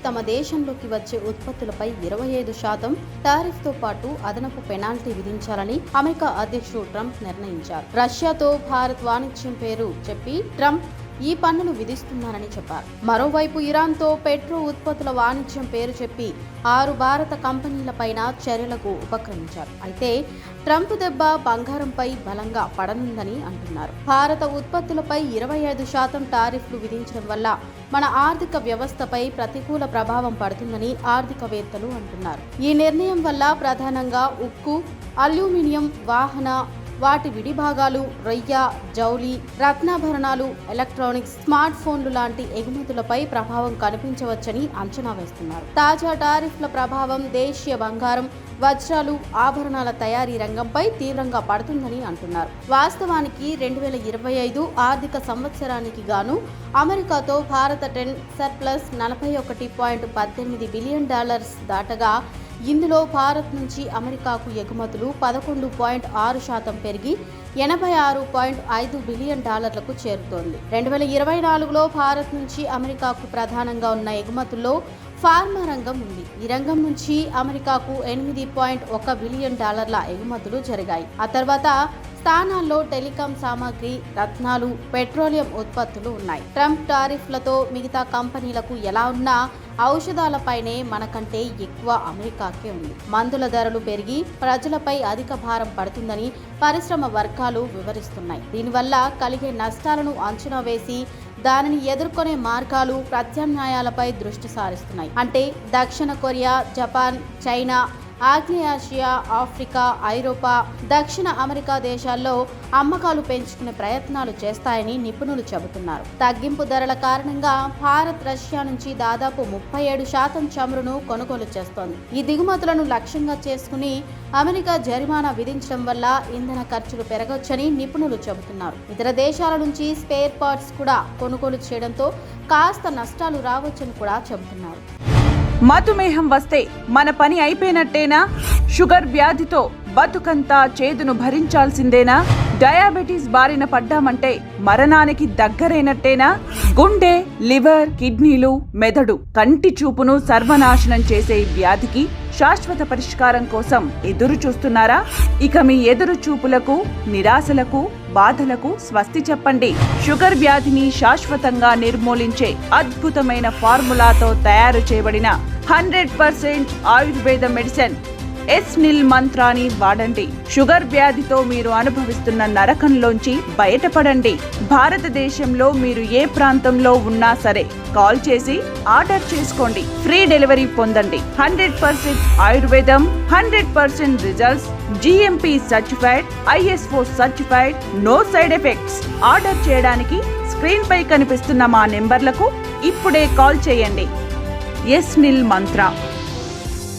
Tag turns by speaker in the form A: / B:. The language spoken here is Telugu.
A: తమ దేశంలోకి వచ్చే ఉత్పత్తులపై 25% టారిఫ్తో పాటు అదనపు పెనాల్టీ విధించాలని అమెరికా అధ్యక్షుడు ట్రంప్ నిర్ణయించారు. రష్యాతో భారత్ వాణిజ్యం పేరు చెప్పి ట్రంప్ ఈ పన్నులు విధిస్తున్నారని చెప్పారు. మరోవైపు ఇరాన్తో పెట్రో ఉత్పత్తుల వాణిజ్యం పేరు చెప్పి 6 భారత కంపెనీలపైన చర్యలకు ఉపక్రమించారు. అయితే ట్రంప్ దెబ్బ బంగారంపై బలంగా పడనుందని అంటున్నారు. భారత ఉత్పత్తులపై 25% టారిఫ్లు విధించడం వల్ల మన ఆర్థిక వ్యవస్థపై ప్రతికూల ప్రభావం పడుతుందని ఆర్థికవేత్తలు అంటున్నారు. ఈ నిర్ణయం వల్ల ప్రధానంగా ఉక్కు, అల్యూమినియం, వాహన వాటి విడిభాగాలు, రొయ్య, జౌలి, రత్నాభరణాలు, ఎలక్ట్రానిక్స్, స్మార్ట్ ఫోన్లు లాంటి ఎగుమతులపై ప్రభావం కనిపించవచ్చని అంచనా వేస్తున్నారు. తాజా టారిఫ్ల ప్రభావం దేశీయ బంగారం, వజ్రాలు, ఆభరణాల తయారీ రంగంపై తీవ్రంగా పడుతుందని అంటున్నారు. వాస్తవానికి 2025 ఆర్థిక సంవత్సరానికి గాను అమెరికాతో భారత టెన్ సర్ప్లస్ $41.18 బిలియన్ దాటగా ఇందులో భారత్ నుంచి అమెరికాకు ఎగుమతులు 11.6% పెరిగి $86.5 బిలియన్ చేరుతోంది. 2024లో భారత్ నుంచి అమెరికాకు ప్రధానంగా ఉన్న ఎగుమతుల్లో ఫార్మా రంగం ఉంది. ఈ రంగం నుంచి అమెరికాకు $8.1 బిలియన్ ఎగుమతులు జరిగాయి. ఆ తర్వాత స్థానాల్లో టెలికాం సామాగ్రి, రత్నాలు, పెట్రోలియం ఉత్పత్తులు ఉన్నాయి. ట్రంప్ టారిఫ్లతో మిగతా కంపెనీలకు ఎలా ఉన్నా ఔషధాలపైనే మనకంటే ఎక్కువ అమెరికాకే ఉంది. మందుల ధరలు పెరిగి ప్రజలపై అధిక భారం పడుతుందని పరిశ్రమ వర్గాలు వివరిస్తున్నాయి. దీనివల్ల కలిగే నష్టాలను అంచనా వేసి దానిని ఎదుర్కొనే మార్గాలు, ప్రత్యామ్నాయాలపై దృష్టి సారిస్తున్నాయి. అంటే దక్షిణ కొరియా, జపాన్, చైనా, ఆగ్నేయాసియా, ఆఫ్రికా, ఐరోపా, దక్షిణ అమెరికా దేశాల్లో అమ్మకాలు పెంచుకునే ప్రయత్నాలు చేస్తాయని నిపుణులు చెబుతున్నారు. తగ్గింపు ధరల కారణంగా భారత్ రష్యా నుంచి దాదాపు 37% చమురును కొనుగోలు చేస్తోంది. ఈ దిగుమతులను లక్ష్యంగా చేసుకుని అమెరికా జరిమానా విధించడం వల్ల ఇంధన ఖర్చులు పెరగొచ్చని నిపుణులు చెబుతున్నారు. ఇతర దేశాల నుంచి స్పేర్ పార్ట్స్ కూడా కొనుగోలు చేయడంతో కాస్త నష్టాలు రావచ్చని కూడా చెబుతున్నారు.
B: మధుమేహం వస్తే మన పని అయిపోయినట్టేనా? షుగర్ వ్యాధితో బతుకంతా చేదును భరించాల్సిందేనా? డయాబెటీస్ బారిన పడ్డామంటే మరణానికి దగ్గరైనట్టేనా? గుండె, లివర్, కిడ్నీలు, మెదడు, కంటి చూపును సర్వనాశనం చేసే వ్యాధికి శాశ్వత పరిష్కారం కోసం ఎదురు చూస్తున్నారా? ఇక మీ ఎదురు చూపులకు, నిరాశలకు, బాధలకు స్వస్తి చెప్పండి. షుగర్ వ్యాధిని శాశ్వతంగా నిర్మూలించే అద్భుతమైన ఫార్ములాతో తయారు చేయబడిన 100% ఆయుర్వేద మెడిసిన్ ఎస్నిల్ మంత్రాన్ని వాడండి. షుగర్ వ్యాధితో మీరు అనుభవిస్తున్న నరకంలోంచి బయటపడండి. భారతదేశంలో మీరు ఏ ప్రాంతంలో ఉన్నా సరే కాల్ చేసి ఆర్డర్ చేసుకోండి. ఫ్రీ డెలివరీ పొందండి. 100% ఆయుర్వేదం, 100% results, GMP certified, ISO certified, no side effects. Order చేయడానికి స్క్రీన్ పై కనిపిస్తున్న మా నెంబర్లకు ఇప్పుడే కాల్ చేయండి. ఎస్నిల్ మంత్ర.